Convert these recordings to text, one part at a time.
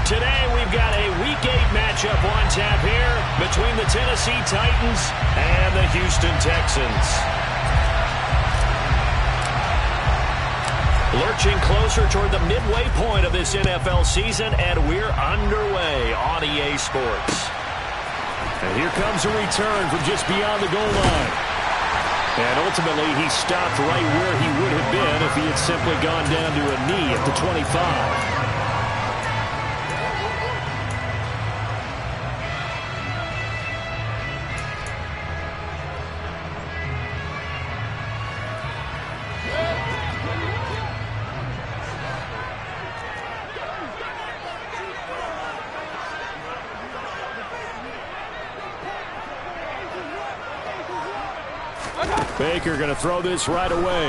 Today, we've got a Week 8 matchup on tap here between the Tennessee Titans and the Houston Texans. Lurching closer toward the midway point of this NFL season, and we're underway on EA Sports. And here comes a return from just beyond the goal line. And ultimately, he stopped right where he would have been if he had simply gone down to a knee at the 25. Baker going to throw this right away.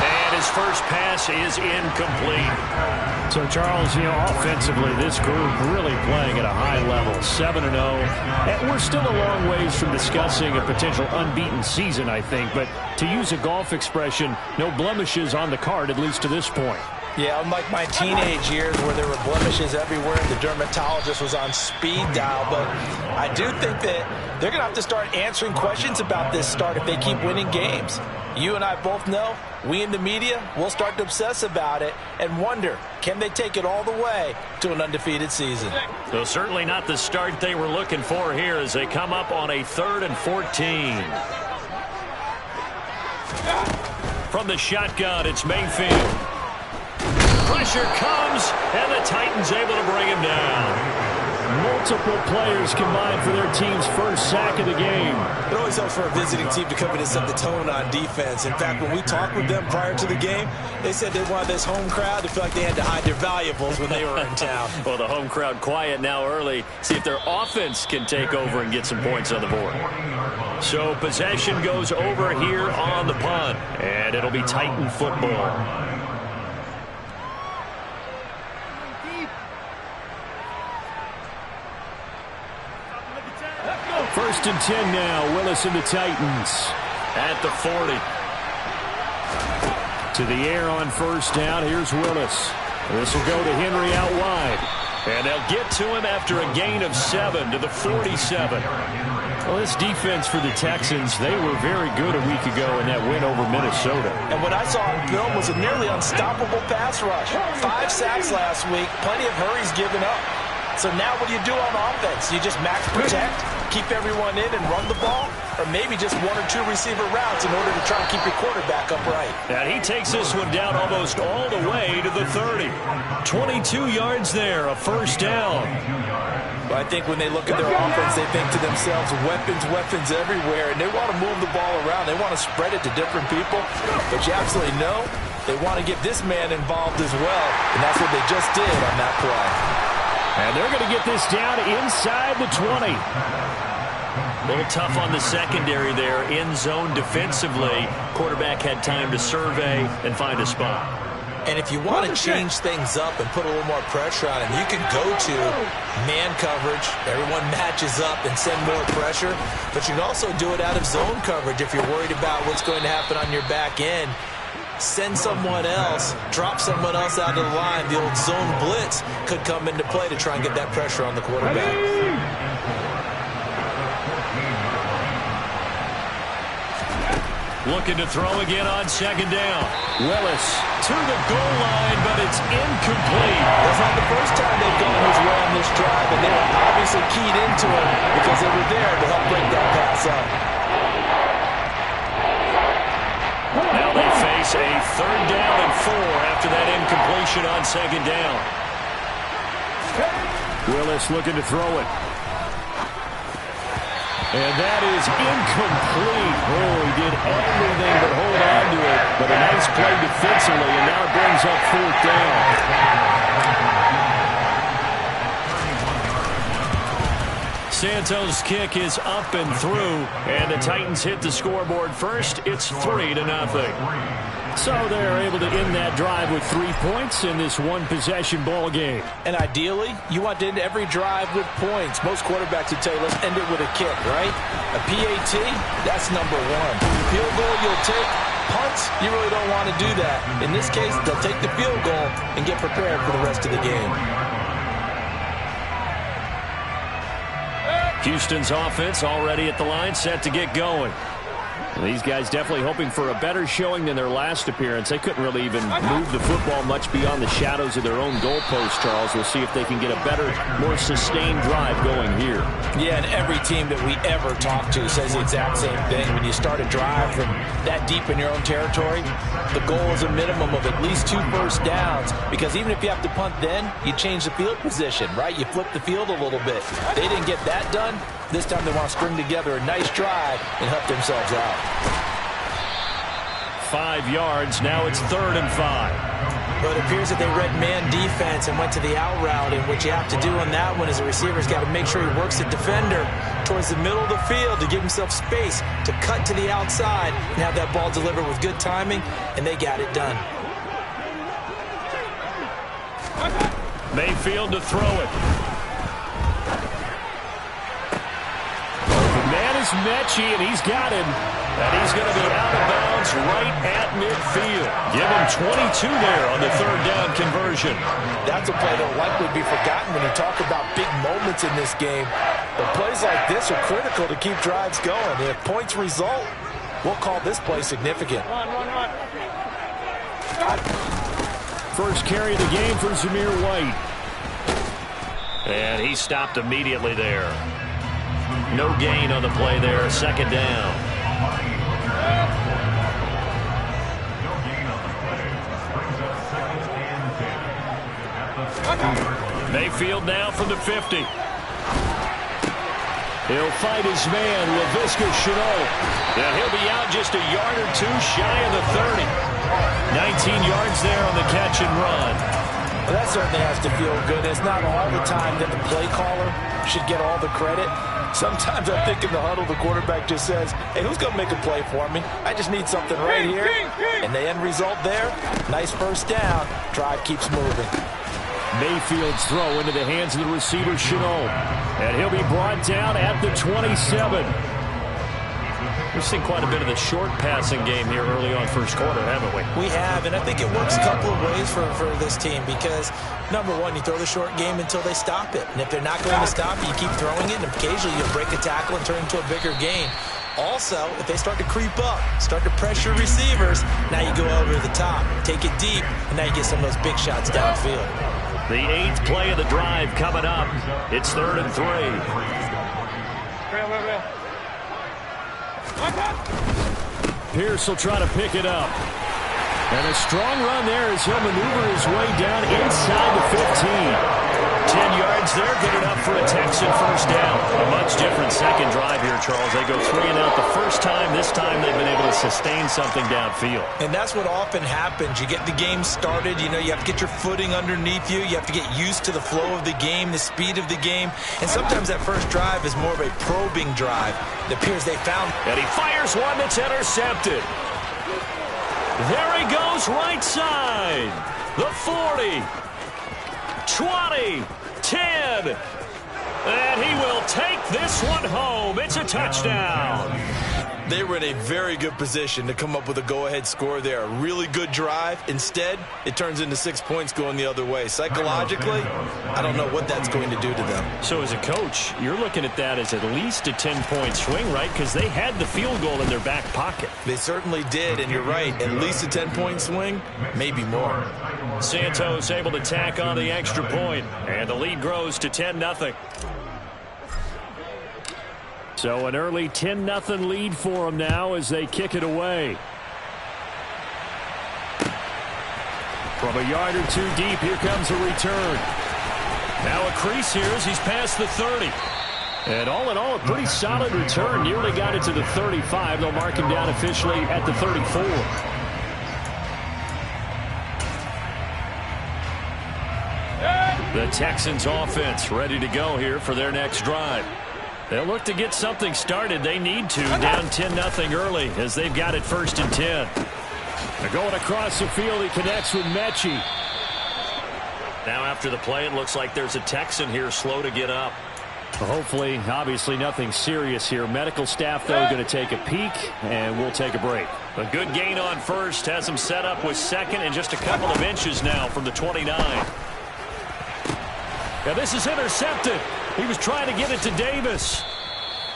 And his first pass is incomplete. So, Charles, offensively, this group really playing at a high level, 7-0. And we're still a long ways from discussing a potential unbeaten season, I think. But to use a golf expression, no blemishes on the card, at least to this point. Yeah, unlike my teenage years where there were blemishes everywhere and the dermatologist was on speed dial. But I do think that they're going to have to start answering questions about this start if they keep winning games. You and I both know, we in the media, will start to obsess about it and wonder, can they take it all the way to an undefeated season? So certainly not the start they were looking for here as they come up on a 3rd and 14. From the shotgun, it's Mayfield. Pressure comes, and the Titans able to bring him down. Multiple players combined for their team's first sack of the game. It always helps for a visiting team to come in and set the tone on defense. In fact, when we talked with them prior to the game, they said they wanted this home crowd to feel like they had to hide their valuables when they were in town. Well, the home crowd quiet now early. See if their offense can take over and get some points on the board. So possession goes over here on the punt, and it'll be Titan football. 1st and 10 now. Willis and the Titans at the 40. To the air on 1st down. Here's Willis. This will go to Henry out wide. And they'll get to him after a gain of 7 to the 47. Well, this defense for the Texans, they were very good a week ago in that win over Minnesota. And what I saw on film was a nearly unstoppable pass rush. 5 sacks last week, plenty of hurries given up. So now what do you do on offense? You just max protect, keep everyone in and run the ball, or maybe just 1 or 2 receiver routes in order to try and keep your quarterback upright. And he takes this one down almost all the way to the 30. 22 yards there, a 1st down. But I think when they look at their offense, they think to themselves, weapons everywhere, and they want to move the ball around. They want to spread it to different people. But you absolutely know they want to get this man involved as well, and that's what they just did on that play. And they're going to get this down inside the 20. A little tough on the secondary there. In zone defensively. Quarterback had time to survey and find a spot. And if you want to change things up and put a little more pressure on him, you can go to man coverage. Everyone matches up and send more pressure. But you can also do it out of zone coverage if you're worried about what's going to happen on your back end. Send someone else, drop someone else out of the line. The old zone blitz could come into play to try and get that pressure on the quarterback. Looking to throw again on 2nd down. Willis to the goal line, but it's incomplete. That's not the first time they've gone his way on this drive, and they were obviously keyed into it because they were there to help break that pass up. Now they face a 3rd down and 4 after that incompletion on 2nd down. Willis looking to throw it. And that is incomplete. Oh, he did everything but hold on to it. But a nice play defensively, and now it brings up 4th down. Santos' kick is up and through, and the Titans hit the scoreboard first. It's 3-0. So they're able to end that drive with 3 points in this one-possession ball game. And ideally, you want to end every drive with points. Most quarterbacks would tell you, let's end it with a kick, right? A PAT, that's number 1. Field goal you'll take, punts, you really don't want to do that. In this case, they'll take the field goal and get prepared for the rest of the game. Houston's offense already at the line, set to get going. These guys definitely hoping for a better showing than their last appearance. They couldn't really even move the football much beyond the shadows of their own goalpost, Charles. We'll see if they can get a better, more sustained drive going here. Yeah, and every team that we ever talk to says the exact same thing. When you start a drive from that deep in your own territory, the goal is a minimum of at least 2 first downs, because even if you have to punt then, you change the field position, right? You flip the field a little bit. They didn't get that done. This time they want to string together a nice drive and help themselves out. 5 yards. Now it's 3rd and 5. But it appears that they read man defense and went to the out route, and what you have to do on that one is the receiver's got to make sure he works the defender towards the middle of the field to give himself space to cut to the outside and have that ball delivered with good timing, and they got it done. Mayfield to throw it. Man is Mechie, and he's got him. And he's going to be out of bounds right at midfield. Give him 22 there on the 3rd down conversion. That's a play that will likely be forgotten when you talk about big moments in this game. But plays like this are critical to keep drives going. If points result, we'll call this play significant. First carry of the game for Zamir White. And he stopped immediately there. No gain on the play there. 2nd down. Mayfield now from the 50. He'll fight his man, LaVisca Chenault. And he'll be out just a yard or 2 shy of the 30. 19 yards there on the catch and run. Well, that certainly has to feel good. It's not all the time that the play caller should get all the credit. Sometimes I think in the huddle, the quarterback just says, hey, who's going to make a play for me? I just need something right here. And the end result there, nice first down. Drive keeps moving. Mayfield's throw into the hands of the receiver, Chenault. And he'll be brought down at the 27. We've seen quite a bit of the short passing game here early on first quarter, haven't we? We have, and I think it works a couple of ways for this team because, number one, you throw the short game until they stop it. And if they're not going to stop it, you keep throwing it, and occasionally you'll break a tackle and turn it into a bigger gain. Also, if they start to creep up, start to pressure receivers, now you go over the top, take it deep, and now you get some of those big shots downfield. The 8th play of the drive coming up. It's 3rd and 3. Pierce will try to pick it up. And a strong run there as he'll maneuver his way down inside the 15. 10 yards there, good enough for a Texan first down. A much different second drive here, Charles. They go 3 and out the first time. This time they've been able to sustain something downfield. And that's what often happens. You get the game started. You know, you have to get your footing underneath you. You have to get used to the flow of the game, the speed of the game. And sometimes that first drive is more of a probing drive. It appears they found. And he fires one that's intercepted. There he goes, right side. The 40. 20, 10, and he will take this one home. It's a touchdown. They were in a very good position to come up with a go-ahead score there. A really good drive. Instead, it turns into 6 points going the other way. Psychologically, I don't know what that's going to do to them. So as a coach, you're looking at that as at least a 10-point swing, right? Because they had the field goal in their back pocket. They certainly did, and you're right. At least a 10-point swing, maybe more. Santos able to tack on the extra point, and the lead grows to 10-0. So an early 10-0 lead for them now as they kick it away. From a yard or 2 deep, here comes a return. Now a crease here as he's past the 30. And all in all, a pretty solid return. Nearly got it to the 35. They'll mark him down officially at the 34. The Texans offense ready to go here for their next drive. They'll look to get something started. They need to. Down 10-0 early as they've got it 1st and 10. They're going across the field. He connects with Mechie. Now after the play, it looks like there's a Texan here slow to get up. Hopefully, obviously nothing serious here. Medical staff, though, going to take a peek, and we'll take a break. A good gain on first has him set up with second and just a couple of inches now from the 29. Now this is intercepted. He was trying to get it to Davis.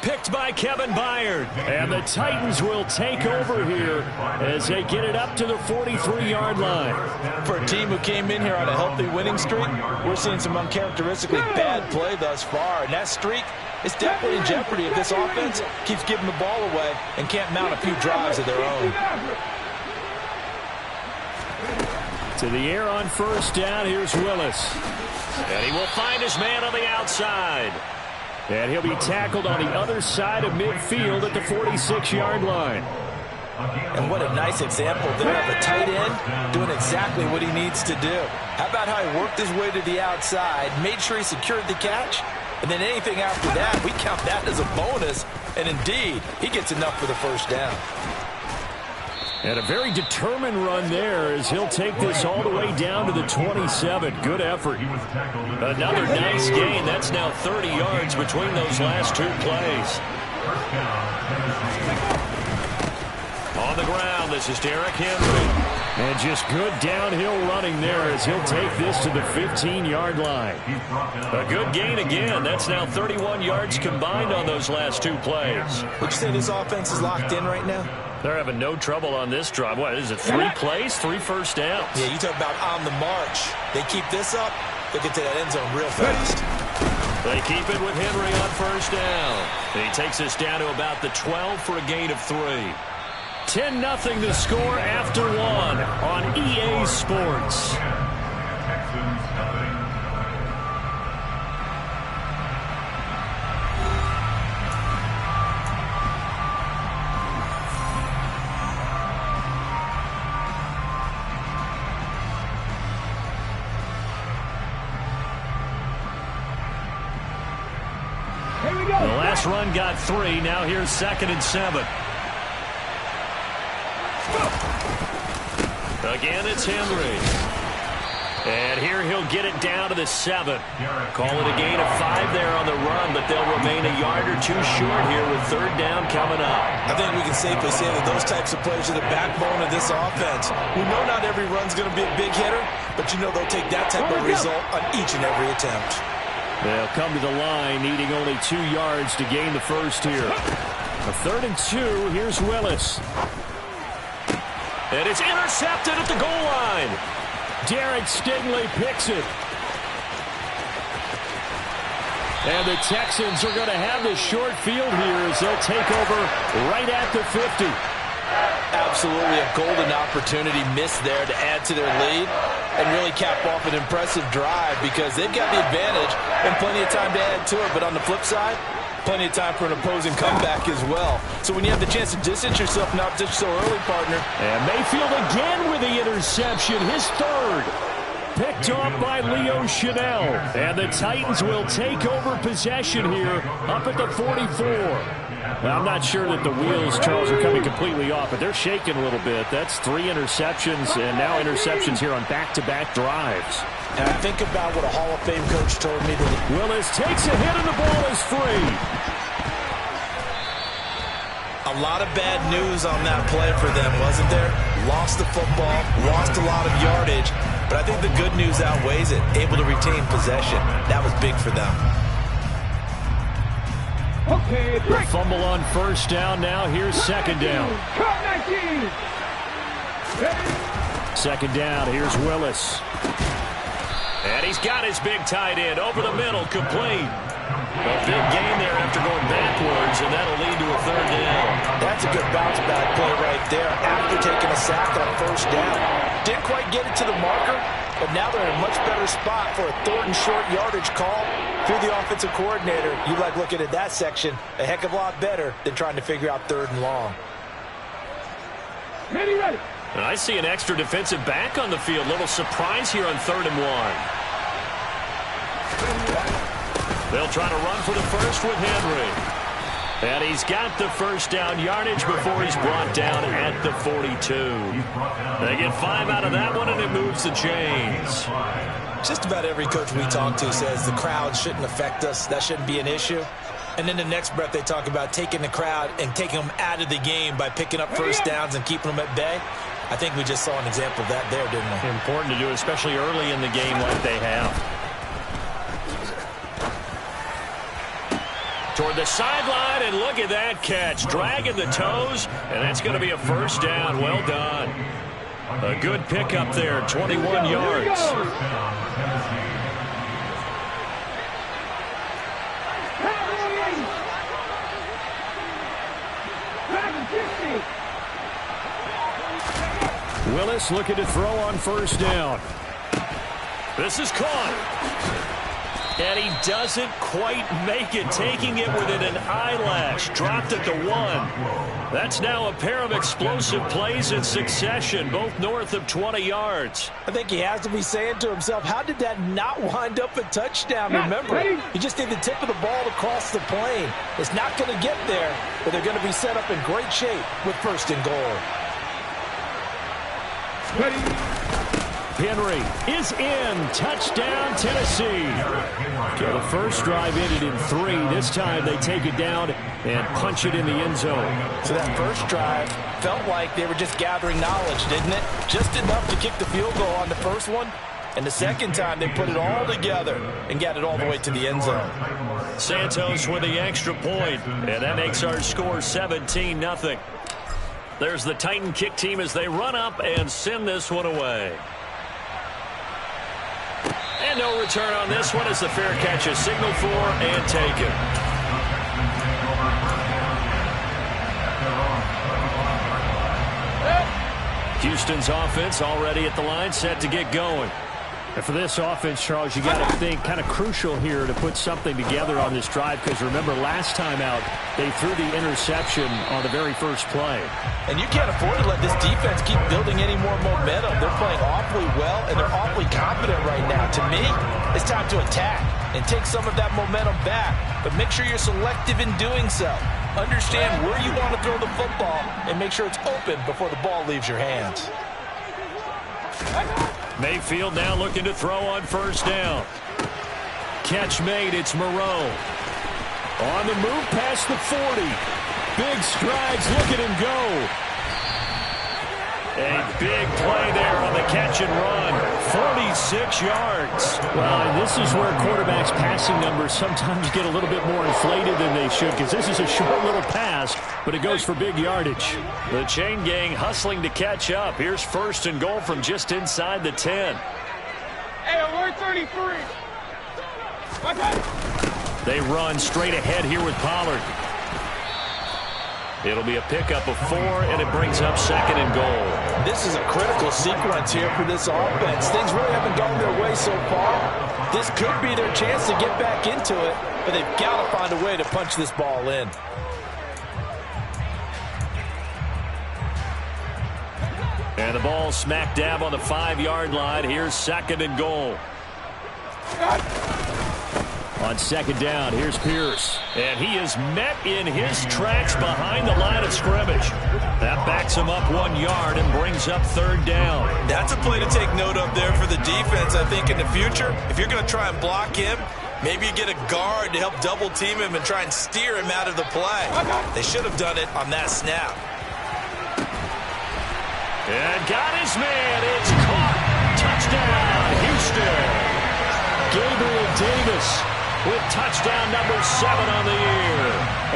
Picked by Kevin Byard. And the Titans will take over here as they get it up to the 43-yard line. For a team who came in here on a healthy winning streak, we're seeing some uncharacteristically bad play thus far. And that streak is definitely in jeopardy if this offense keeps giving the ball away and can't mount a few drives of their own. To the air on first down, here's Willis. And he will find his man on the outside. And he'll be tackled on the other side of midfield at the 46-yard line. And what a nice example there of a tight end doing exactly what he needs to do. How about how he worked his way to the outside, made sure he secured the catch, and then anything after that, we count that as a bonus. And indeed, he gets enough for the first down. And a very determined run there as he'll take this all the way down to the 27. Good effort. Another nice gain. That's now 30 yards between those last two plays. On the ground, this is Derrick Henry. And just good downhill running there as he'll take this to the 15-yard line. A good gain again. That's now 31 yards combined on those last two plays. Would you say this offense is locked in right now? They're having no trouble on this drive. What is it, 3 plays, 3 first downs? Yeah, you talk about on the march. They keep this up, they'll get to that end zone real fast. They keep it with Henry on first down. And he takes us down to about the 12 for a gain of 3. 10-0 the score after 1 on EA Sports. The last run got 3. Now here's 2nd and 7. Again, it's Henry. And here he'll get it down to the 7. Call it a gain of 5 there on the run, but they'll remain a yard or 2 short here with 3rd down coming up. I think we can safely say that those types of plays are the backbone of this offense. We know not every run's going to be a big hitter, but you know they'll take that type of result on each and every attempt. They'll come to the line, needing only 2 yards to gain the first here. A 3rd and 2, here's Willis. And it's intercepted at the goal line. Derek Stingley picks it. And the Texans are going to have the short field here as they'll take over right at the 50. Absolutely a golden opportunity missed there to add to their lead and really cap off an impressive drive because they've got the advantage and plenty of time to add to it. But on the flip side, plenty of time for an opposing comeback as well. So when you have the chance to distance yourself from opposition so early, partner. And Mayfield again with the interception, his 3rd. Picked off by Leo Chanel. And the Titans will take over possession here up at the 44. Now, I'm not sure that the wheels, Charles, are coming completely off, but they're shaking a little bit. That's 3 interceptions and now interceptions here on back-to-back drives. And I think about what a Hall of Fame coach told me. Willis takes a hit and the ball is free. A lot of bad news on that play for them, wasn't there? Lost the football, lost a lot of yardage, but I think the good news outweighs it. Able to retain possession. That was big for them. Okay, the fumble on first down now. Here's 2nd down. 2nd down. Here's Willis. And he's got his big tight end over the middle, complete. A big gain there after going backwards, and that'll lead to a 3rd down. That's a good bounce-back play right there after taking a sack on first down. Didn't quite get it to the marker, but now they're in a much better spot for a 3rd and short yardage call. If you're the offensive coordinator, you like looking at that section a heck of a lot better than trying to figure out 3rd and long. Ready. And I see an extra defensive back on the field. Little surprise here on 3rd and 1. They'll try to run for the first with Henry. And he's got the first down yardage before he's brought down at the 42. They get 5 out of that one, and it moves the chains. Just about every coach we talk to says the crowd shouldn't affect us. That shouldn't be an issue. And then the next breath they talk about taking the crowd and taking them out of the game by picking up first downs and keeping them at bay. I think we just saw an example of that there, didn't we? Important to do, especially early in the game like they have. Toward the sideline, and look at that catch. Dragging the toes, and that's going to be a first down. Well done. A good pickup there, 21 yards. Willis looking to throw on first down. This is caught. And he doesn't quite make it, taking it within an eyelash. Dropped at the 1. That's now a pair of explosive plays in succession, both north of 20 yards. I think he has to be saying to himself, how did that not wind up a touchdown? Remember, you just need the tip of the ball to cross the plane. It's not going to get there, but they're going to be set up in great shape with first and goal. Henry is in. Touchdown, Tennessee. Okay, the first drive ended in 3. This time they take it down and punch it in the end zone. So that first drive felt like they were just gathering knowledge, didn't it? Just enough to kick the field goal on the first one. And the second time they put it all together and got it all the way to the end zone. Santos with the extra point, and that makes our score 17-0. There's the Titan kick team as they run up and send this one away. And no return on this one as the fair catch is signaled for and taken. Houston's offense already at the line, set to get going. And for this offense, Charles, you got to think kind of crucial here to put something together on this drive, because remember last time out they threw the interception on the very first play. And you can't afford to let this defense keep building any more momentum. They're playing awfully well, and they're awfully confident right now. To me, it's time to attack and take some of that momentum back, but make sure you're selective in doing so. Understand where you want to throw the football and make sure it's open before the ball leaves your hands. Mayfield now looking to throw on first down. Catch made. It's Moreau. On the move past the 40. Big strides. Look at him go. A big play there on the catch and run. 46 yards. Well, and this is where quarterbacks' passing numbers sometimes get a little bit more inflated than they should, because this is a short little pass, but it goes for big yardage. The chain gang hustling to catch up. Here's first and goal from just inside the 10. Hey, alert 33. They run straight ahead here with Pollard. It'll be a pickup of 4, and it brings up second and goal. This is a critical sequence here for this offense. Things really haven't gone their way so far. This could be their chance to get back into it, but they've got to find a way to punch this ball in. And the ball smack dab on the 5-yard line. Here's second and goal. On second down, here's Pierce. And he is met in his tracks behind the line of scrimmage. That backs him up 1 yard and brings up third down. That's a play to take note of there for the defense, I think, in the future. If you're going to try and block him, maybe you get a guard to help double team him and try and steer him out of the play. They should have done it on that snap. And got his man. It's caught. Touchdown, Houston. Gabriel Davis with touchdown number 7 on the year.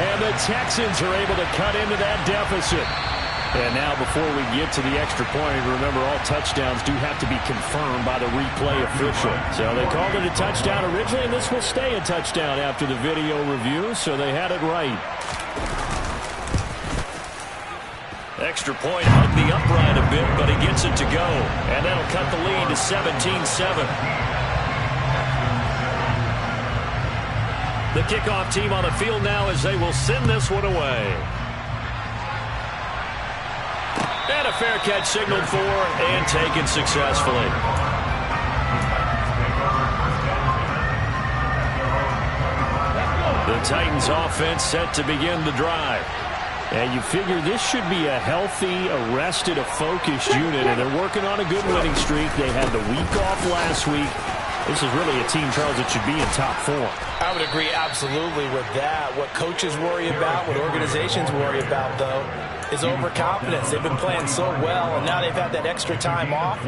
And the Texans are able to cut into that deficit. And now before we get to the extra point, remember all touchdowns do have to be confirmed by the replay official. So they called it a touchdown originally, and this will stay a touchdown after the video review, so they had it right. Extra point hugged the upright a bit, but he gets it to go. And that'll cut the lead to 17-7. The kickoff team on the field now as they will send this one away. And a fair catch signaled for and taken successfully. The Titans offense set to begin the drive. And you figure this should be a healthy, arrested, a focused unit, and they're working on a good winning streak. They had the week off last week. This is really a team, Charles, that should be in top form. I would agree absolutely with that. What coaches worry about, what organizations worry about, though, is overconfidence. They've been playing so well, and now they've had that extra time off.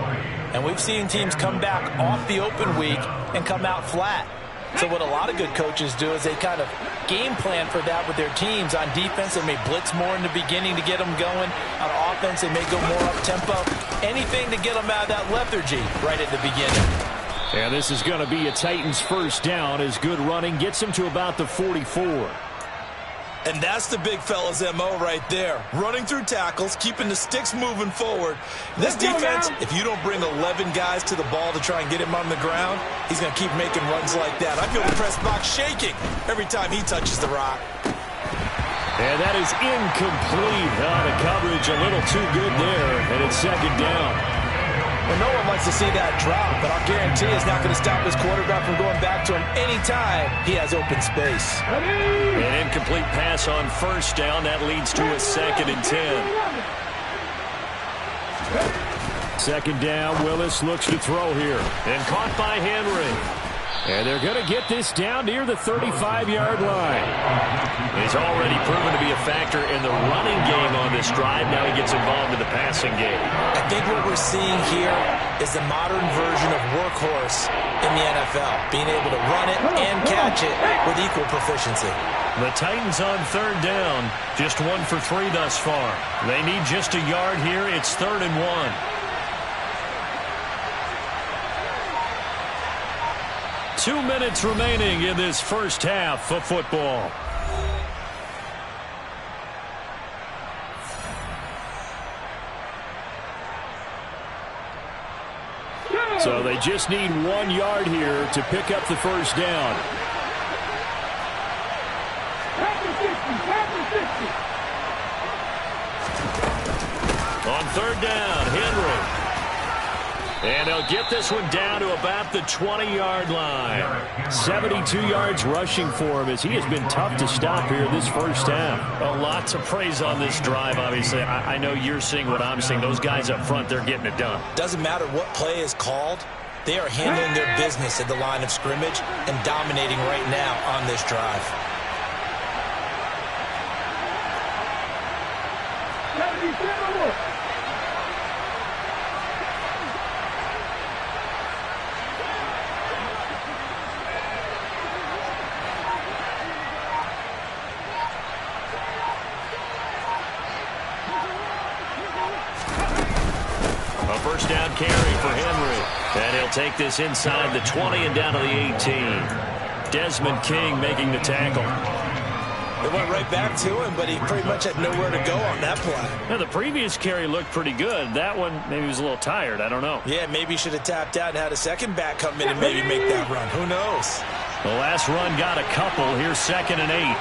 And we've seen teams come back off the open week and come out flat. So what a lot of good coaches do is they kind of game plan for that with their teams. On defense, they may blitz more in the beginning to get them going. On offense, they may go more up-tempo. Anything to get them out of that lethargy right at the beginning. And this is going to be a Titans first down as good running gets them to about the 44. And that's the big fella's MO right there. Running through tackles, keeping the sticks moving forward. This defense, if you don't bring 11 guys to the ball to try and get him on the ground, he's going to keep making runs like that. I feel the press box shaking every time he touches the rock. And that is incomplete. The coverage a little too good there, and it's second down. Well, no one wants to see that drop, but I'll guarantee it's not going to stop his quarterback from going back to him anytime he has open space. An incomplete pass on first down. That leads to a 2nd and 10. Second down, Willis looks to throw here. And caught by Henry. And they're going to get this down near the 35-yard line. He's already proven to be a factor in the running game on this drive. Now he gets involved in the passing game. I think what we're seeing here is the modern version of workhorse in the NFL, being able to run it and catch it with equal proficiency. The Titans on third down, just 1 for 3 thus far. They need just a yard here. It's 3rd and 1. 2 minutes remaining in this first half of football. So they just need 1 yard here to pick up the first down. On third down, Henry. And they'll get this one down to about the 20-yard line. 72 yards rushing for him as he has been tough to stop here this first half. A lot to praise on this drive, obviously. I know you're seeing what I'm seeing. Those guys up front, they're getting it done. Doesn't matter what play is called. They are handling their business at the line of scrimmage and dominating right now on this drive. First down carry for Henry. And he'll take this inside the 20 and down to the 18. Desmond King making the tackle. It went right back to him, but he pretty much had nowhere to go on that play. Now, the previous carry looked pretty good. That one, maybe he was a little tired. I don't know. Yeah, maybe he should have tapped out and had a second back come in and maybe make that run. Who knows? The last run got a couple. Here's 2nd and 8.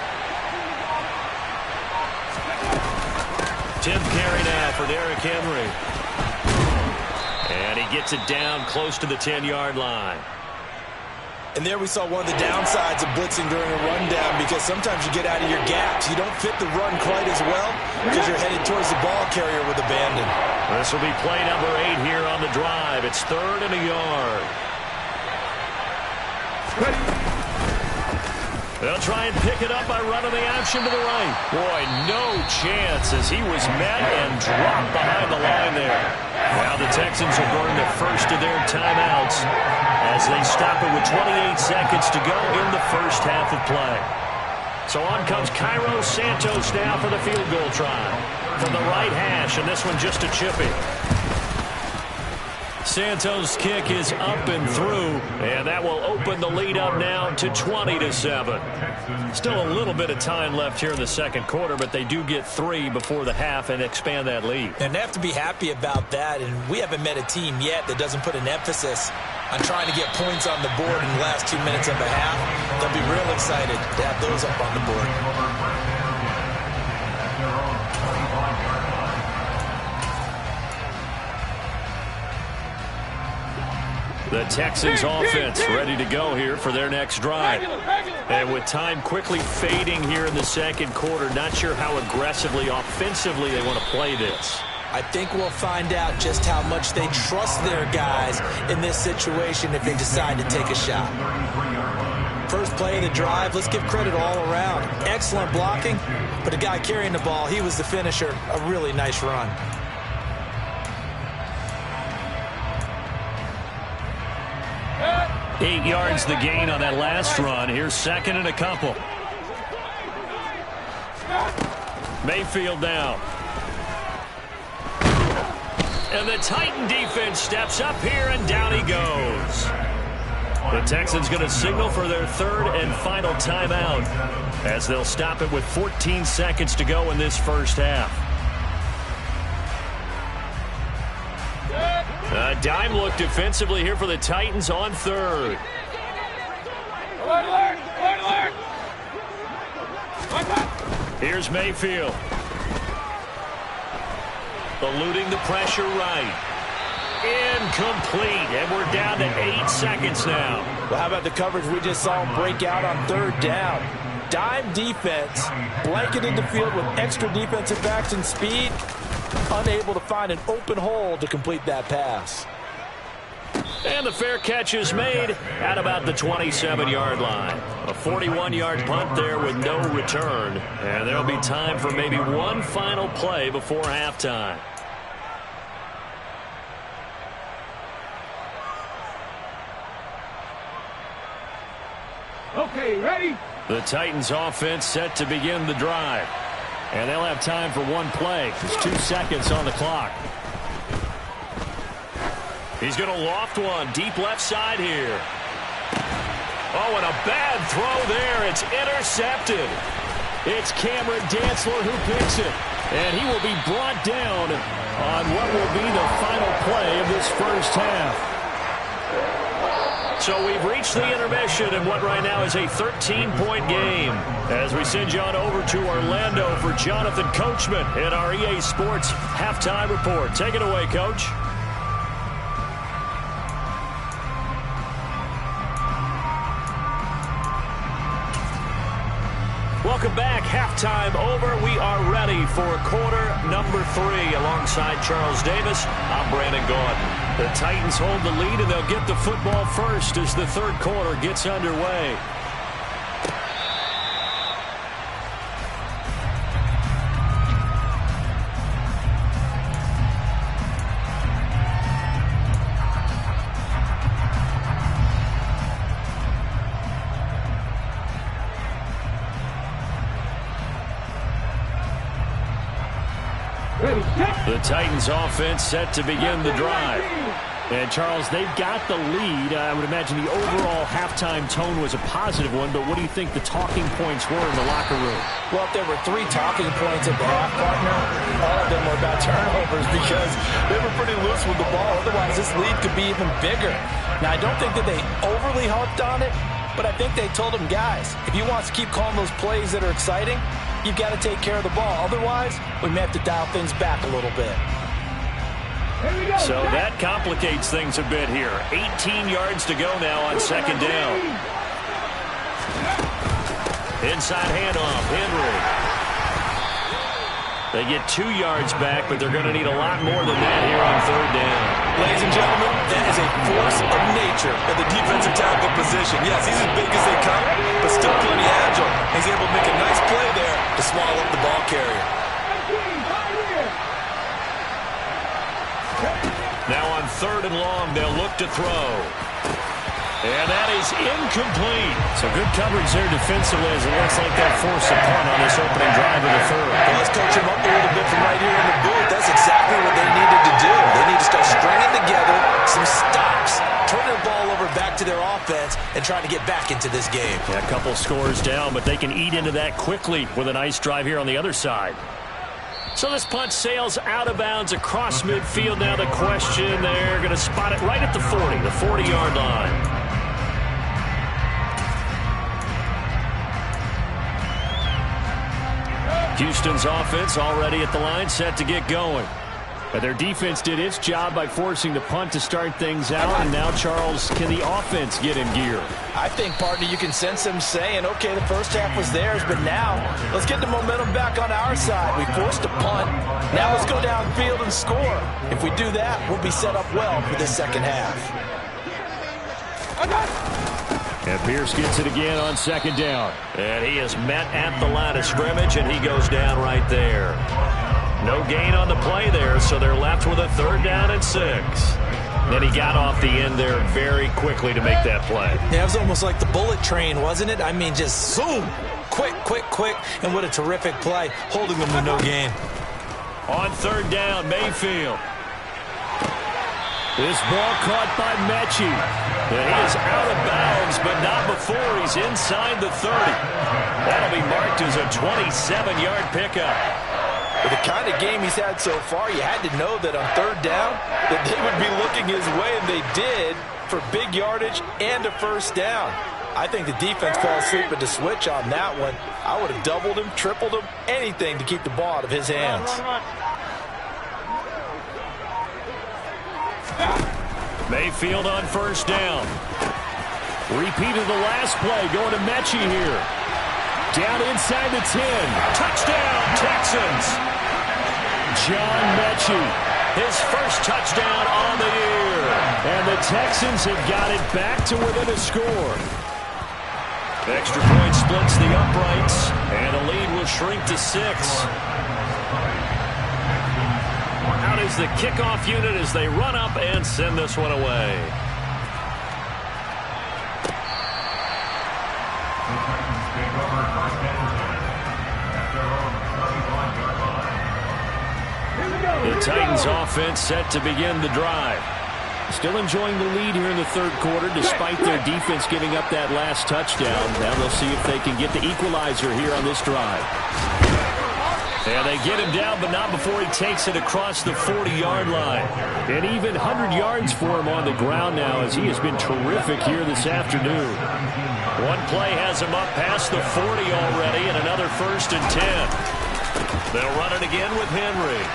Tim carry now for Derrick Henry. And he gets it down close to the 10-yard line. And there we saw one of the downsides of blitzing during a rundown, because sometimes you get out of your gaps. You don't fit the run quite as well because you're headed towards the ball carrier with abandon. This will be play number 8 here on the drive. It's 3rd and a yard. They'll try and pick it up by running the option to the right. Boy, no chance as he was met and dropped behind the line there. Now the Texans will burn the first of their timeouts as they stop it with 28 seconds to go in the first half of play. So on comes Cairo Santos now for the field goal try. From the right hash, and this one just a chippy. Santos' kick is up and through, and that will open the lead up now to 20-7. Still a little bit of time left here in the second quarter, but they do get 3 before the half and expand that lead. And they have to be happy about that, and we haven't met a team yet that doesn't put an emphasis on trying to get points on the board in the last 2 minutes of a half. They'll be real excited to have those up on the board. The Texans offense ready to go here for their next drive. And with time quickly fading here in the second quarter, not sure how aggressively, offensively they want to play this. I think we'll find out just how much they trust their guys in this situation if they decide to take a shot. First play of the drive, let's give credit all around. Excellent blocking, but the guy carrying the ball, he was the finisher. A really nice run. Eight yards the gain on that last run. Here's second and a couple. Mayfield down. And the Titan defense steps up here, and down he goes. The Texans going to signal for their third and final timeout as they'll stop it with 14 seconds to go in this first half. A dime look defensively here for the Titans on third. Here's Mayfield. Eluding the pressure right. Incomplete, and we're down to 8 seconds now. Well, how about the coverage we just saw him break out on third down? Dime defense, blanketed the field with extra defensive backs and speed, unable to find an open hole to complete that pass. And the fair catch is made at about the 27-yard line. A 41-yard punt there with no return. And there'll be time for maybe one final play before halftime. Okay, ready? The Titans offense set to begin the drive. And they'll have time for one play. There's 2 seconds on the clock. He's going to loft one deep left side here. Oh, and a bad throw there. It's intercepted. It's Cameron Dantzler who picks it. And he will be brought down on what will be the final play of this first half. So we've reached the intermission in what right now is a 13-point game. As we send you on over to Orlando for Jonathan Coachman in our EA Sports Halftime Report. Take it away, Coach. Welcome back. Halftime over. We are ready for quarter number 3. Alongside Charles Davis, I'm Brandon Gordon. The Titans hold the lead, and they'll get the football first as the third quarter gets underway. The Titans offense set to begin the drive. And, Charles, they've got the lead. I would imagine the overall halftime tone was a positive one, but what do you think the talking points were in the locker room? Well, if there were 3 talking points at the half, partner, all of them were about turnovers because they were pretty loose with the ball. Otherwise, this lead could be even bigger. Now, I don't think that they overly harped on it, but I think they told them, guys, if you want to keep calling those plays that are exciting, you've got to take care of the ball. Otherwise, we may have to dial things back a little bit. So that complicates things a bit here. 18 yards to go now on second down. Inside handoff, Henry. They get 2 yards back, but they're going to need a lot more than that here on third down. Ladies and gentlemen, that is a force of nature at the defensive tackle position. Yes, he's as big as they come, but still plenty agile. He's able to make a nice play there to swallow up the ball carrier. Now on third and long, they'll look to throw. And that is incomplete. So good coverage there defensively as it looks like they'll force a punt on this opening drive of the third. Well, let's coach him up a little bit from right here in the booth. That's exactly what they needed to do. They need to start stringing together some stops, turning the ball over back to their offense, and trying to get back into this game. Yeah, a couple scores down, but they can eat into that quickly with a nice drive here on the other side. So this punt sails out of bounds across midfield. Now the question, they're going to spot it right at the 40, the 40-yard line. Houston's offense already at the line, set to get going. But their defense did its job by forcing the punt to start things out. And now, Charles, can the offense get in gear? I think, partner, you can sense them saying, okay, the first half was theirs, but now let's get the momentum back on our side. We forced a punt. Now let's go downfield and score. If we do that, we'll be set up well for the second half. And Pierce gets it again on second down. And he is met at the line of scrimmage, and he goes down right there. No gain on the play there, so they're left with a 3rd down and 6. And he got off the end there very quickly to make that play. Yeah, it was almost like the bullet train, wasn't it? I mean, just zoom. Quick, quick, quick. And what a terrific play, holding them to no gain. On 3rd down, Mayfield. This ball caught by Mechie. And he is out of bounds, but not before he's inside the 30. That'll be marked as a 27-yard pickup. With the kind of game he's had so far, you had to know that on 3rd down that they would be looking his way, and they did, for big yardage and a 1st down. I think the defense fell asleep at the switch on that one. I would have doubled him, tripled him, anything to keep the ball out of his hands. Mayfield on 1st down. Repeat of the last play, going to Mechie here. Down inside the 10. Touchdown, Texans. John Mechie, his first touchdown on the year. And the Texans have got it back to within a score. Extra point splits the uprights, and the lead will shrink to 6. Out is the kickoff unit as they run up and send this one away. The Titans offense set to begin the drive. Still enjoying the lead here in the 3rd quarter despite their defense giving up that last touchdown. Now they'll see if they can get the equalizer here on this drive. And they get him down, but not before he takes it across the 40-yard line. And even 100 yards for him on the ground now as he has been terrific here this afternoon. One play has him up past the 40 already and another 1st and 10. They'll run it again with Henry.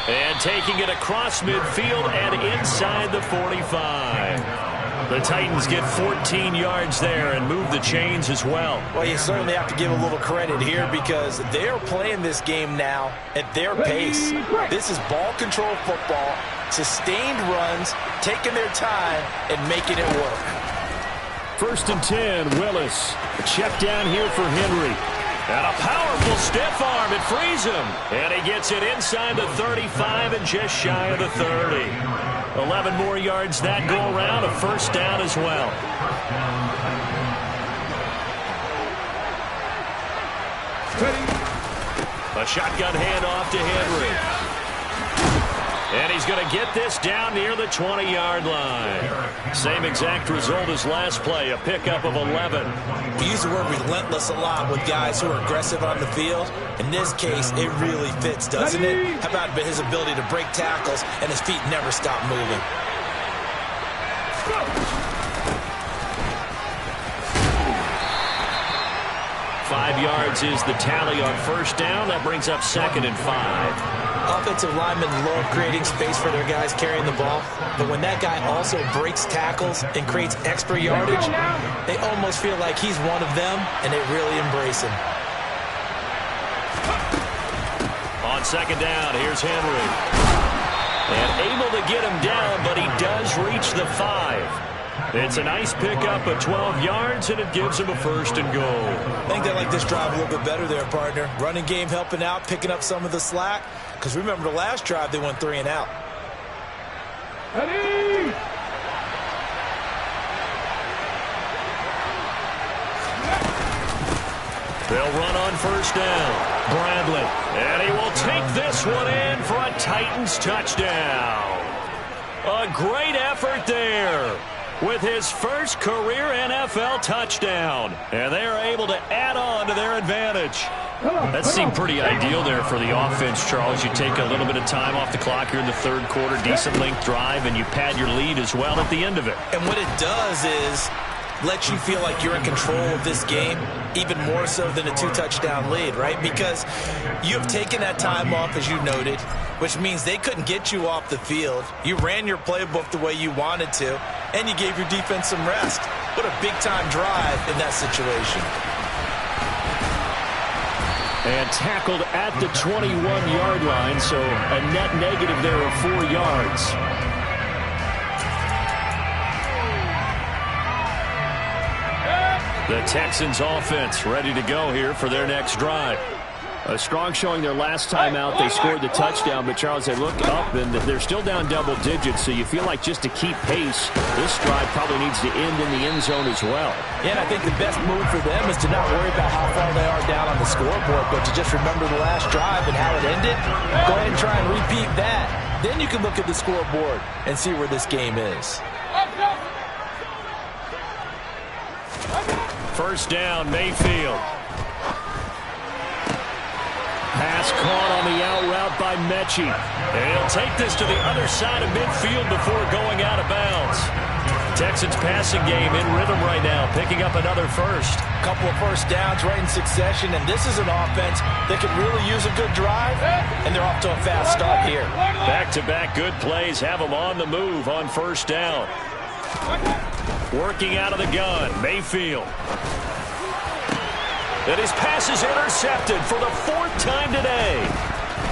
And taking it across midfield and inside the 45. The Titans get 14 yards there and move the chains as well. Well, you certainly have to give a little credit here because they're playing this game now at their pace. This is ball control football, sustained runs, taking their time and making it work. 1st and 10, Willis. A check down here for Henry. And a powerful stiff arm. It frees him. And he gets it inside the 35 and just shy of the 30. 11 more yards that go around. A 1st down as well. A shotgun handoff to Henry. And he's going to get this down near the 20-yard line. Same exact result as last play, a pickup of 11. We use the word relentless a lot with guys who are aggressive on the field. In this case, it really fits, doesn't it? How about his ability to break tackles and his feet never stop moving? 5 yards is the tally on 1st down. That brings up 2nd and 5. Offensive linemen love creating space for their guys carrying the ball, but when that guy also breaks tackles and creates extra yardage, they almost feel like he's one of them, and they really embrace him. On 2nd down, here's Henry. And able to get him down, but he does reach the 5. It's a nice pickup of 12 yards, and it gives him a 1st and goal. I think they like this drive a little bit better there, partner. Running game helping out, picking up some of the slack. Because remember the last drive, they went 3 and out. Ready? They'll run on 1st down. Bradley. And he will take this one in for a Titans touchdown. A great effort there with his first career NFL touchdown. And they are able to add on to their advantage. That seemed pretty ideal there for the offense, Charles. You take a little bit of time off the clock here in the 3rd quarter, decent length drive, and you pad your lead as well at the end of it. And what it does is lets you feel like you're in control of this game, even more so than a 2-touchdown lead, right? Because you have taken that time off, as you noted, which means they couldn't get you off the field. You ran your playbook the way you wanted to, and you gave your defense some rest. What a big-time drive in that situation. And tackled at the 21-yard line, so a net negative there of 4 yards. The Texans offense ready to go here for their next drive. A strong showing their last time out. They scored the touchdown, but Charles, they look up and they're still down double digits, so you feel like just to keep pace, this drive probably needs to end in the end zone as well. Yeah, and I think the best move for them is to not worry about how far they are down on the scoreboard, but to just remember the last drive and how it ended. Go ahead and try and repeat that. Then you can look at the scoreboard and see where this game is. First down, Mayfield. Pass caught on the out route by Mechie. And he'll take this to the other side of midfield before going out of bounds. Texans passing game in rhythm right now, picking up another first. Couple of first downs right in succession, and this is an offense that could really use a good drive, and they're off to a fast start here. Back-to-back good plays have them on the move on first down. Working out of the gun, Mayfield. And his pass is intercepted for the 4th time today.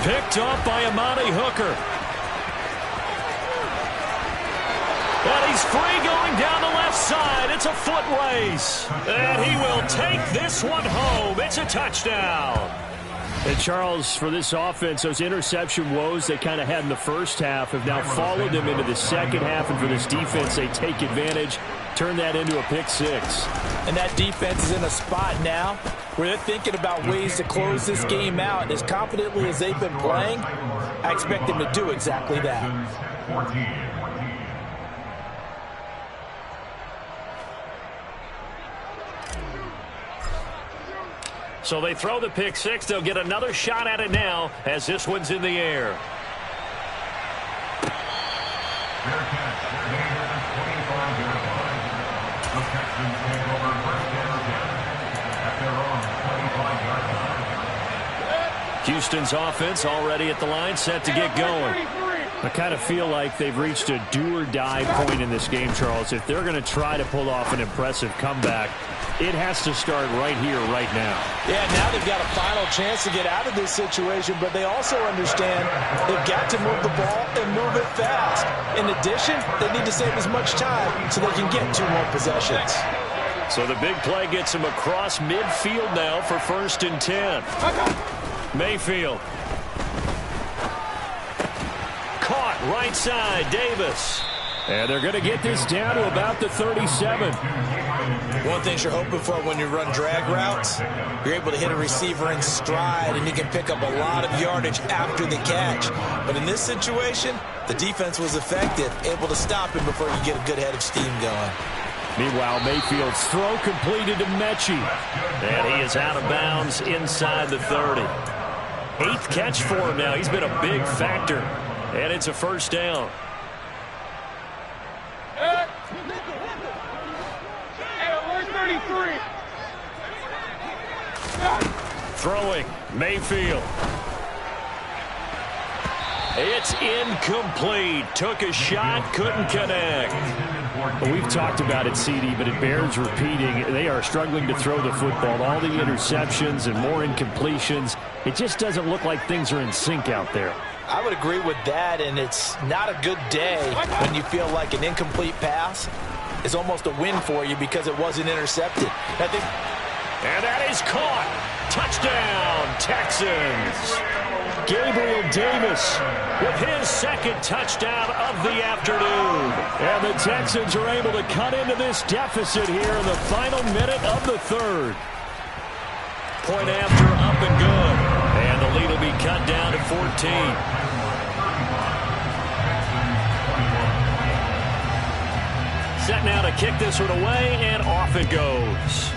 Picked off by Amani Hooker. And he's free going down the left side. It's a foot race. And he will take this one home. It's a touchdown. And Charles, for this offense, those interception woes they kind of had in the first half have now followed them into the second half. And for this defense, they take advantage, turn that into a pick six. And that defense is in a spot now where they're thinking about ways to close this game out. And as confidently as they've been playing, I expect them to do exactly that. So they throw the pick six. They'll get another shot at it now as this one's in the air. Houston's offense already at the line, set to get going. I kind of feel like they've reached a do-or-die point in this game, Charles. If they're going to try to pull off an impressive comeback, it has to start right here, right now. Yeah, now they've got a final chance to get out of this situation, but they also understand they've got to move the ball and move it fast. In addition, they need to save as much time so they can get 2 more possessions. So the big play gets them across midfield now for 1st and 10. Mayfield. Caught right side, Davis. And they're going to get this down to about the 37. One thing you're hoping for when you run drag routes, you're able to hit a receiver in stride, and you can pick up a lot of yardage after the catch. But in this situation, the defense was effective, able to stop him before you get a good head of steam going. Meanwhile, Mayfield's throw completed to Mechie. And he is out of bounds inside the 30. 8th catch for him now. He's been a big factor. And it's a first down. Throwing, Mayfield. It's incomplete. Took a shot, couldn't connect. Well, we've talked about it, CD, but it bears repeating. They are struggling to throw the football. All the interceptions and more incompletions. It just doesn't look like things are in sync out there. I would agree with that, and it's not a good day when you feel like an incomplete pass is almost a win for you because it wasn't intercepted. And that is caught. Touchdown, Texans. Gabriel Davis with his 2nd touchdown of the afternoon. And the Texans are able to cut into this deficit here in the final minute of the 3rd. Point after, up and good. And the lead will be cut down to 14. Set now to kick this one away, and off it goes.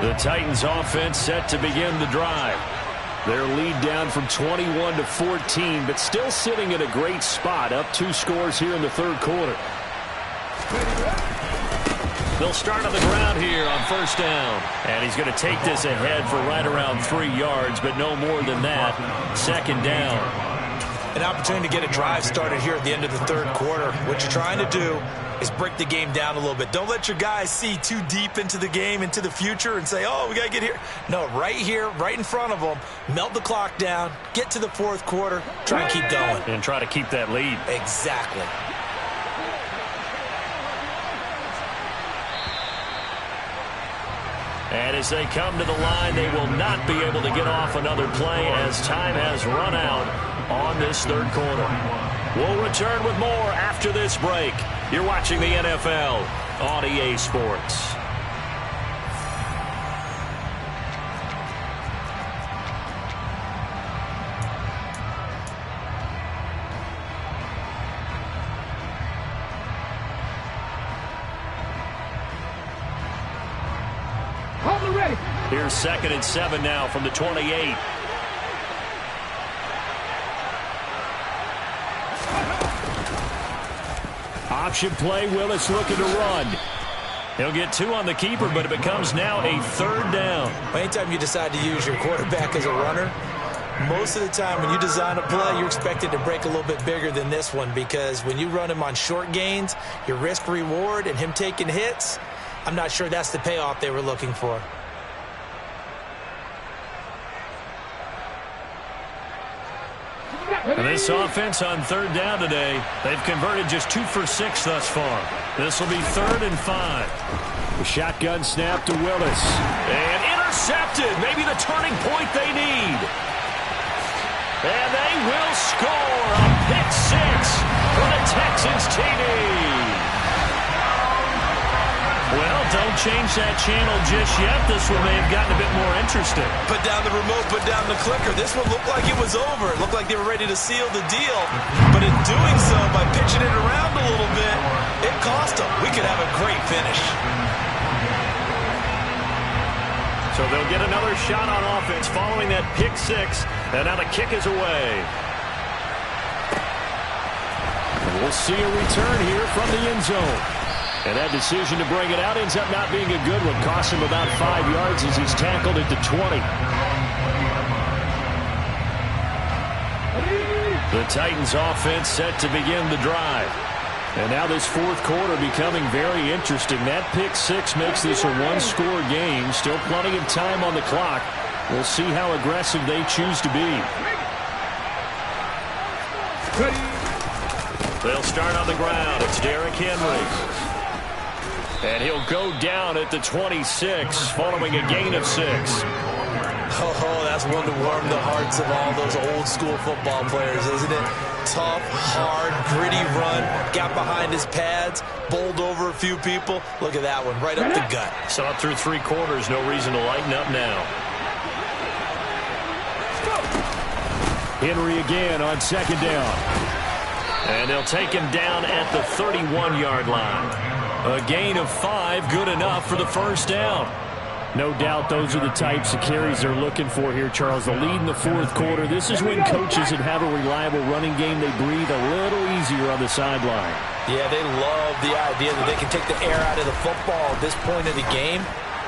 The Titans offense set to begin the drive. Their lead down from 21 to 14, but still sitting in a great spot, up 2 scores here in the third quarter. They'll start on the ground here on first down. And he's going to take this ahead for right around 3 yards, but no more than that. Second down. An opportunity to get a drive started here at the end of the third quarter. What you're trying to do is break the game down a little bit. Don't let your guys see too deep into the game, into the future, and say, oh, we got to get here. No, right here, right in front of them, melt the clock down, get to the fourth quarter, try and keep going. And try to keep that lead. Exactly. And as they come to the line, they will not be able to get off another play as time has run out on this third quarter. We'll return with more after this break. You're watching the NFL on EA Sports. Here's 2nd and 7 now from the 28. Option play, Willis looking to run. He'll get 2 on the keeper, but it becomes now a third down. Anytime you decide to use your quarterback as a runner, most of the time when you design a play, you're expected to break a little bit bigger than this one, because when you run him on short gains, your risk-reward and him taking hits, I'm not sure that's the payoff they were looking for. And this offense on third down today, they've converted just 2 for 6 thus far. This will be 3rd and 5. The shotgun snap to Willis. And intercepted. Maybe the turning point they need. And they will score a pick 6 for the Texans TD. Well, don't change that channel just yet. This one may have gotten a bit more interesting. Put down the remote, put down the clicker. This one looked like it was over. It looked like they were ready to seal the deal. But in doing so, by pitching it around a little bit, it cost them. We could have a great finish. So they'll get another shot on offense following that pick 6. And now the kick is away. And we'll see a return here from the end zone. And that decision to bring it out ends up not being a good one. Cost him about 5 yards as he's tackled at the 20. The Titans offense set to begin the drive. And now this fourth quarter becoming very interesting. That pick 6 makes this a 1-score game. Still plenty of time on the clock. We'll see how aggressive they choose to be. They'll start on the ground. It's Derrick Henry. And he'll go down at the 26 following a gain of 6. Oh, that's one to warm the hearts of all those old school football players, isn't it? Tough, hard, gritty run. Got behind his pads, bowled over a few people. Look at that one, right up the gut. Saw it through 3 quarters. No reason to lighten up now. Henry again on 2nd down. And they'll take him down at the 31-yard line. A gain of 5, good enough for the first down. No doubt those are the types of carries they're looking for here, Charles. The lead in the fourth quarter. This is when coaches that have a reliable running game, they breathe a little easier on the sideline. Yeah, they love the idea that they can take the air out of the football at this point of the game.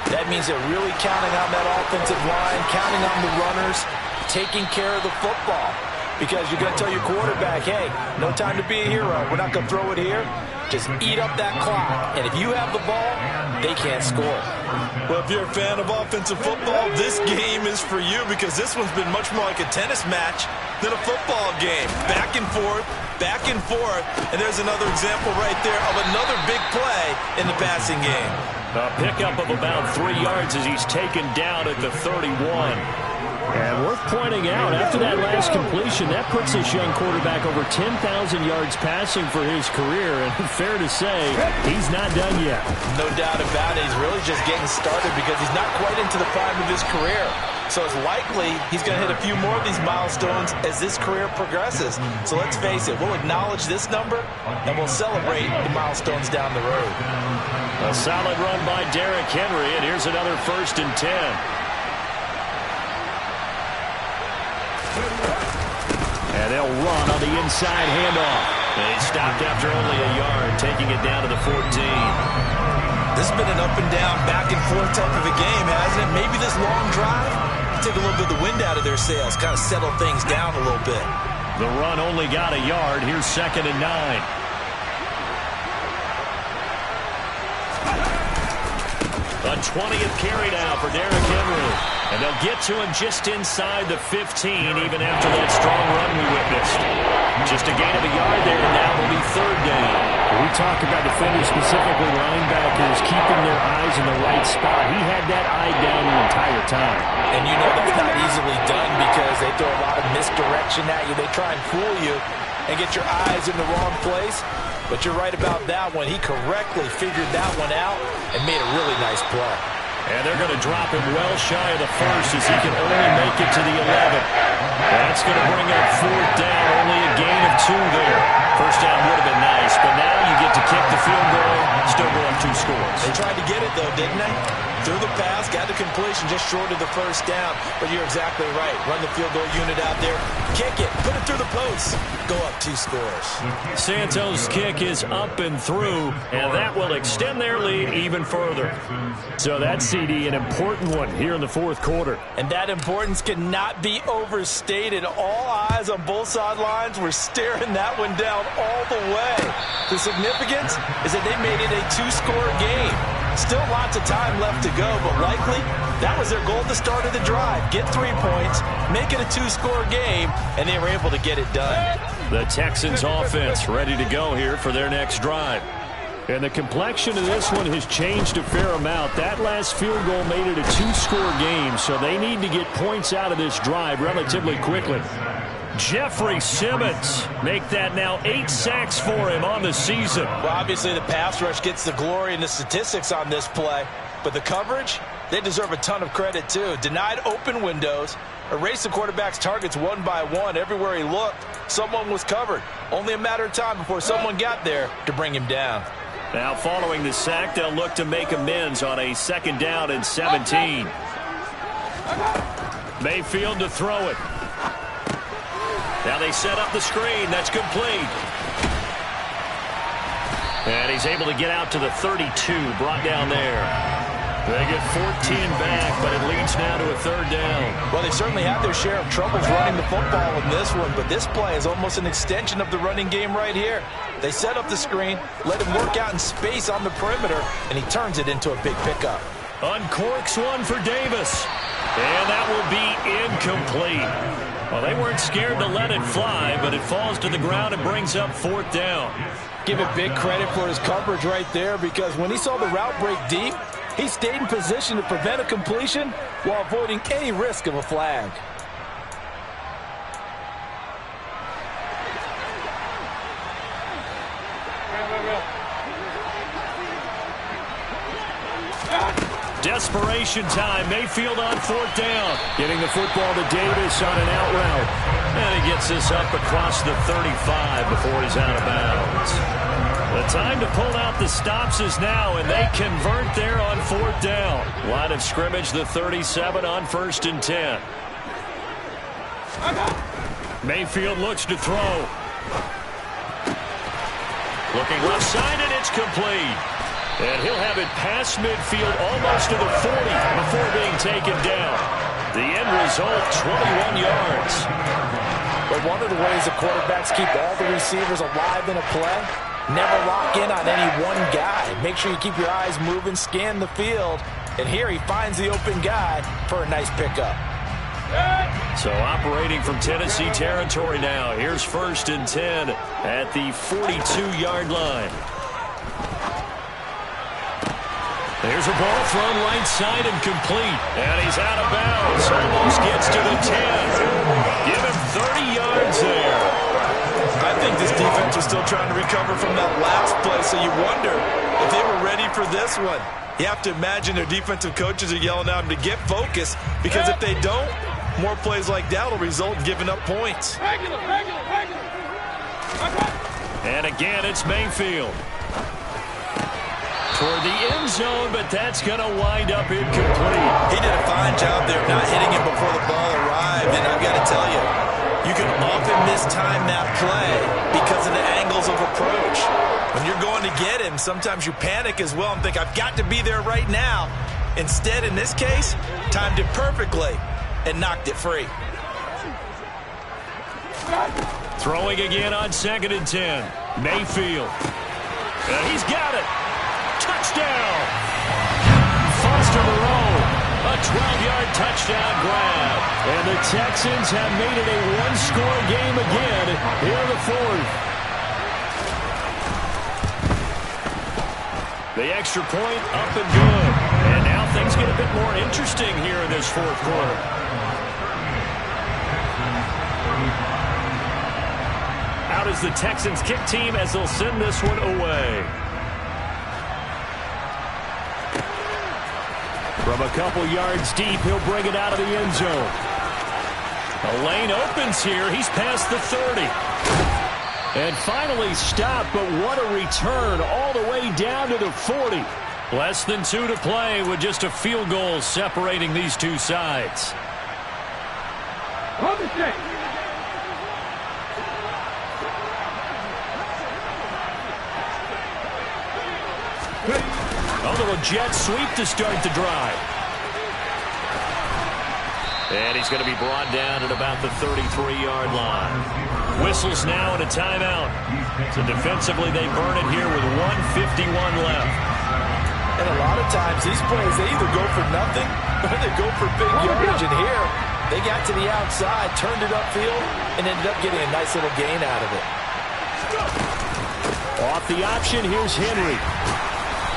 That means they're really counting on that offensive line, counting on the runners, taking care of the football. Because you're going to tell your quarterback, hey, no time to be a hero. We're not going to throw it here. Just eat up that clock. And if you have the ball, they can't score. Well, if you're a fan of offensive football, this game is for you, because this one's been much more like a tennis match than a football game. Back and forth, and there's another example right there of another big play in the passing game. A pickup of about 3 yards as he's taken down at the 31. And worth pointing out, after that last completion, that puts this young quarterback over 10,000 yards passing for his career. And fair to say, he's not done yet. No doubt about it. He's really just getting started because he's not quite into the prime of his career. So it's likely he's going to hit a few more of these milestones as this career progresses. So let's face it, we'll acknowledge this number, and we'll celebrate the milestones down the road. A solid run by Derrick Henry, and here's another 1st and 10. And they'll run on the inside handoff. They stopped after only a yard, taking it down to the 14. This has been an up and down, back and forth type of a game, hasn't it? Maybe this long drive take a little bit of the wind out of their sails, kind of settle things down a little bit. The run only got a yard. Here's 2nd and 9. A 20th carry now for Derrick Henry. And they'll get to him just inside the 15, even after that strong run we witnessed. Just a gain of a yard there, and now it'll be 3rd down. We talk about defenders, specifically linebackers, keeping their eyes in the right spot. He had that eye down the entire time. And you know that's not easily done because they throw a lot of misdirection at you. They try and fool you and get your eyes in the wrong place. But you're right about that one. He correctly figured that one out and made a really nice play. And they're going to drop him well shy of the 1st as he can only make it to the 11. That's going to bring up 4th down, only a gain of 2 there. 1st down would have been nice, but now you get to kick the field goal, still go up 2 scores. They tried to get it, though, didn't they? Threw the pass, got the completion just short of the 1st down. But you're exactly right. Run the field goal unit out there, kick it, put it through the post, go up 2 scores. Santos' kick is up and through, and that will extend their lead even further. So that CD, an important one here in the 4th quarter. And that importance cannot be overstated. All eyes on both sidelines were staring that one down all the way. The significance is that they made it a 2-score game. Still lots of time left to go, but likely that was their goal at the start of the drive. Get 3 points, make it a 2-score game, and they were able to get it done. The Texans offense ready to go here for their next drive. And the complexion of this one has changed a fair amount. That last field goal made it a 2-score game, so they need to get points out of this drive relatively quickly. Jeffrey Simmons make that now 8 sacks for him on the season. Well, obviously the pass rush gets the glory and the statistics on this play, but the coverage, they deserve a ton of credit too. Denied open windows, erased the quarterback's targets one by one. Everywhere he looked, someone was covered. Only a matter of time before someone got there to bring him down. Now following the sack, they'll look to make amends on a 2nd down and 17. Mayfield to throw it. Now they set up the screen. That's complete. And he's able to get out to the 32, brought down there. They get 14 back, but it leads now to a 3rd down. Well, they certainly had their share of troubles running the football in this one, but this play is almost an extension of the running game right here. They set up the screen, let him work out in space on the perimeter, and he turns it into a big pickup. Uncorks one for Davis. And that will be incomplete. Well, they weren't scared to let it fly, but it falls to the ground and brings up 4th down. Give it big credit for his coverage right there, because when he saw the route break deep, he stayed in position to prevent a completion while avoiding any risk of a flag. Desperation time. Mayfield on 4th down. Getting the football to Davis on an out route. And he gets this up across the 35 before he's out of bounds. The time to pull out the stops is now, and they convert there on 4th down. Line of scrimmage, the 37 on 1st and 10. Mayfield looks to throw. Looking left side, and it's complete. And he'll have it past midfield almost to the 40 before being taken down. The end result, 21 yards. But one of the ways the quarterbacks keep all the receivers alive in a play, never lock in on any one guy. Make sure you keep your eyes moving, scan the field. And here he finds the open guy for a nice pickup. So operating from Tennessee territory now. Here's 1st and 10 at the 42-yard line. There's a ball thrown right side and complete. And he's out of bounds. Almost gets to the 10. Give him 30 yards there. I think this defense was still trying to recover from that last play, so you wonder if they were ready for this one. You have to imagine their defensive coaches are yelling at them to get focused, because if they don't, more plays like that will result in giving up points. And again, it's Mayfield. Toward the end zone, but that's going to wind up incomplete. He did a fine job there of not hitting him before the ball arrived, and I've got to tell you, you can often mistime that play because of the angles of approach. When you're going to get him, sometimes you panic as well and think, I've got to be there right now. Instead, in this case, timed it perfectly and knocked it free. Throwing again on 2nd and 10. Mayfield. He's got it. Touchdown. Foster Moreau. A 12-yard touchdown grab. And the Texans have made it a one-score game again here in the 4th. The extra point up and good. And now things get a bit more interesting here in this 4th quarter. Out is the Texans kick team as they'll send this one away. From a couple yards deep, he'll bring it out of the end zone. The lane opens here. He's past the 30. And finally stopped, but what a return all the way down to the 40. Less than 2 to play with just a field goal separating these two sides. A little jet sweep to start the drive. And he's going to be brought down at about the 33-yard line. Whistles now and a timeout. So defensively they burn it here with 1:51 left. And a lot of times these plays, they either go for nothing or they go for big yardage. And here, they got to the outside, turned it upfield, and ended up getting a nice little gain out of it. Off the option, here's Henry.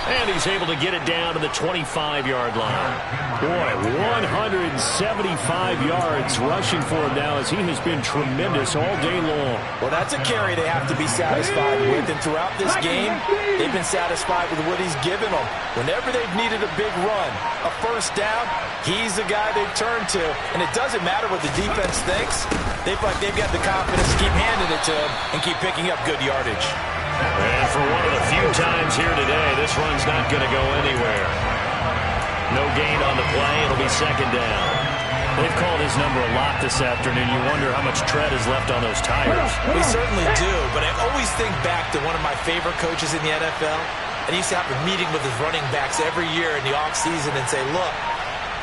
And he's able to get it down to the 25-yard line. Boy, 175 yards rushing for him now as he has been tremendous all day long. Well, that's a carry they have to be satisfied with. And throughout this game, they've been satisfied with what he's given them. Whenever they've needed a big run, a first down, he's the guy they've turned to. And it doesn't matter what the defense thinks. They've got the confidence to keep handing it to him and keep picking up good yardage. And for one of the few times here today, this run's not going to go anywhere. No gain on the play. It'll be 2nd down. They've called his number a lot this afternoon. You wonder how much tread is left on those tires. We certainly do, but I always think back to one of my favorite coaches in the NFL. And he used to have a meeting with his running backs every year in the offseason and say, look,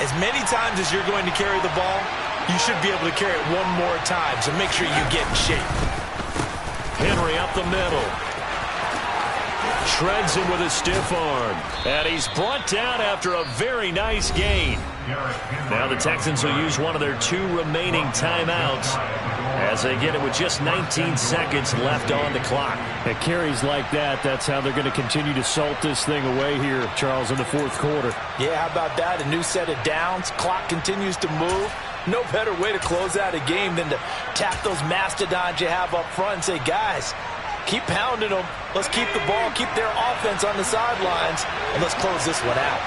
as many times as you're going to carry the ball, you should be able to carry it one more time, so make sure you get in shape. Henry up the middle. Shreds him with a stiff arm. And he's brought down after a very nice gain. Now the Texans will use one of their 2 remaining timeouts as they get it with just 19 seconds left on the clock. At carries like that, that's how they're going to continue to salt this thing away here, Charles, in the 4th quarter. Yeah, how about that? A new set of downs. Clock continues to move. No better way to close out a game than to tap those mastodons you have up front and say, guys, keep pounding them. Let's keep the ball, keep their offense on the sidelines, and let's close this one out.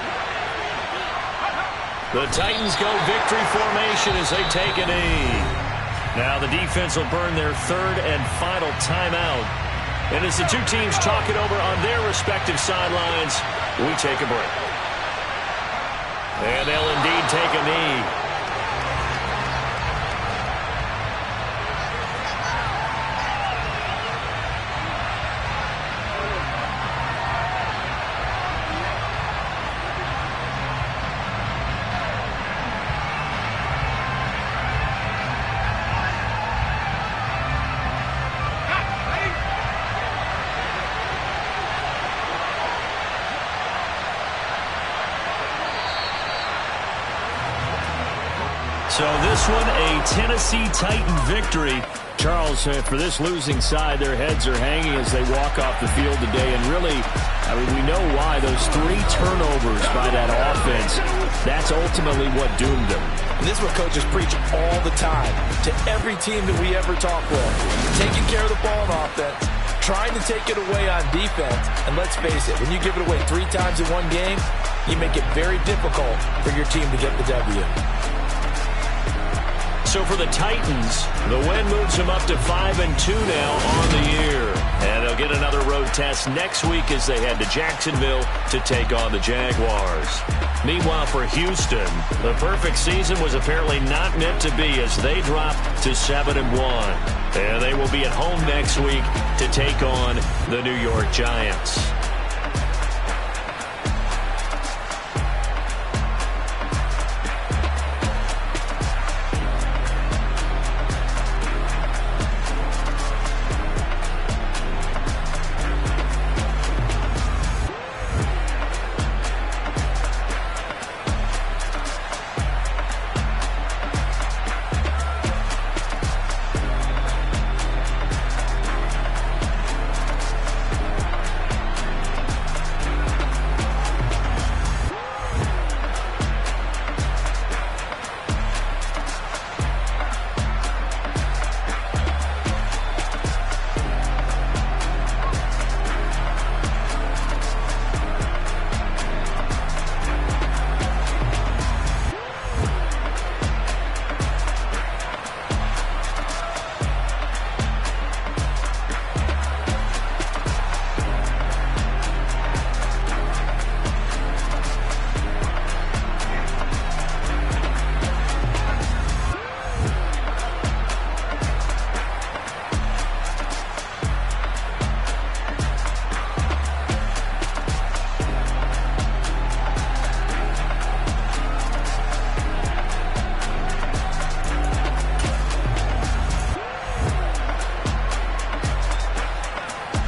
The Titans go victory formation as they take a knee. Now the defense will burn their 3rd and final timeout. And as the two teams talk it over on their respective sidelines, we take a break. And they'll indeed take a knee. So this one, a Tennessee Titan victory. Charles, for this losing side, their heads are hanging as they walk off the field today. And really, I mean, we know why. Those 3 turnovers by that offense, that's ultimately what doomed them. And this is what coaches preach all the time to every team that we ever talk with. Taking care of the ball on offense, trying to take it away on defense. And let's face it, when you give it away 3 times in one game, you make it very difficult for your team to get the W. So for the Titans, the win moves them up to 5-2 now on the year. And they'll get another road test next week as they head to Jacksonville to take on the Jaguars. Meanwhile, for Houston, the perfect season was apparently not meant to be as they drop to 7-1. And they will be at home next week to take on the New York Giants.